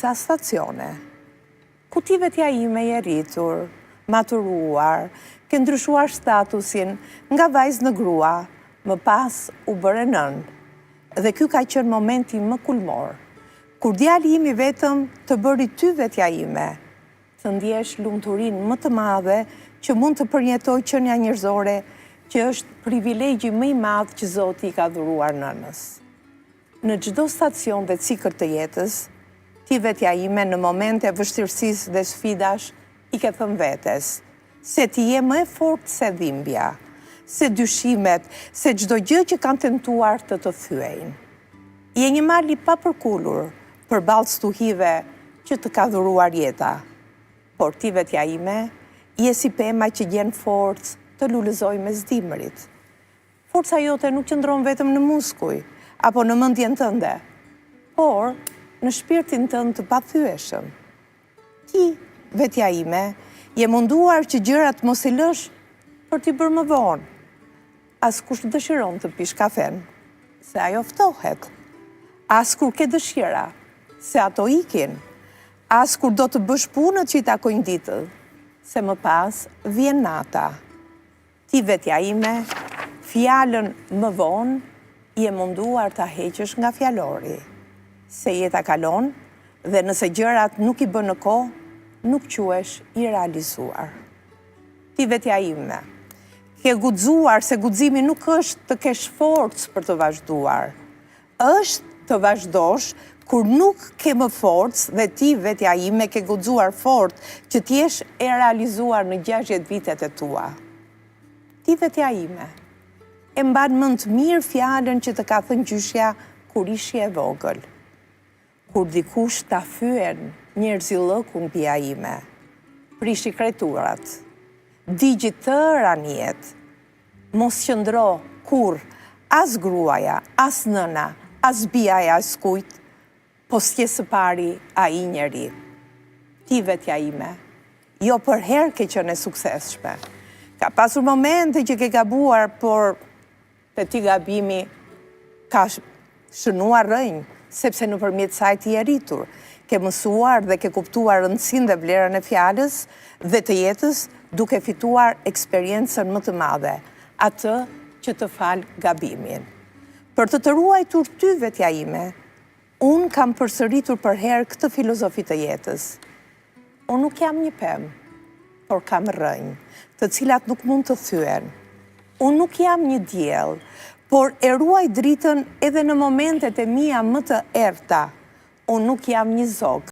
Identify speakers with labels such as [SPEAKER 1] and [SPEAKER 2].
[SPEAKER 1] disa stacione, ku ti vetja ime je rritur, maturuar, ke ndryshuar statusin nga vajzë në grua, më pas u bëre nën. Dhe ky ka qenë momenti më kulmor, kur djali imi vetëm të bëri ty vetja ime, të ndjesh lumturinë më të madhe që mund të përjetoj qenia njerëzore, që është privilegji më i madh që Zoti i ka dhuruar nënës. Në çdo stacion dhe cikël të jetës, ti vetja ime në momente vështirësisë dhe sfidash i ke thënë vetes, se ti je më e fortë se dhimbja, se dyshimet, se çdo gjë që kanë tentuar të të thyejnë. Je një mal i papërkullur përballë stuhive që të ka dhuruar jeta. Por ti vetja ime, je si pema që gjen forcë të lulëzoj me dimrit. Forca jote nuk qëndron vetëm në muskuj, apo në mendjen tënde, por në shpirtin tënd të pathyeshëm. Ti, vetja ime, je munduar që gjërat mos i lësh për t'i bërë më vonë. Askush dëshiron të pish kafen, se ajo ftohet. As kur ke dëshira, se ato ikin. As kur do të bësh punët që i takojnë ditët, se më pas vjen nata. Ti vetja ime, fjalën më vonë, je munduar ta heqësh nga fjalori. Se jeta kalon dhe nëse gjërat nuk i bën në kohë, nuk quhesh i realizuar. Ti vetja ime, ke guxuar se guximi nuk është të kesh forcë për të vazhduar. Është të vazhdosh kur nuk ke më forcë dhe ti vetja ime ke guxuar fort që t'jesh e realizuar në 60 vitet e tua. Ti vetja ime, e mban mend mirë fjalën që të ka thënë gjyshja kur ishi e vogël. Kur dikush ta fyen njerëzillëkun pia ime, prishi kreturat, digji tëra në jetë, mos qëndro kur as gruaja, as nëna, as biaja, as kujt, po s'je së pari a i njeri. Ti vetja ime, jo për herë ke qenë e suksesshme. Ka pasur momente që ke gabuar, por te ti gabimi ka shënuar rënjë, sepse nëpërmjet saj ti je rritur. Ke mësuar dhe ke kuptuar rëndësinë dhe vlerën e fjalës dhe të jetës, duke fituar eksperiencën më të madhe, atë që të fal gabimin. Për të ruajtur ty vetja ime, unë kam përsëritur për herë këtë filozofi të jetës. Unë nuk jam një pemë, por kam rënjë, të cilat nuk mund të thyen. Unë nuk jam një diell, por e ruaj dritën edhe në momentet e mia më të errta. Unë nuk jam një zog,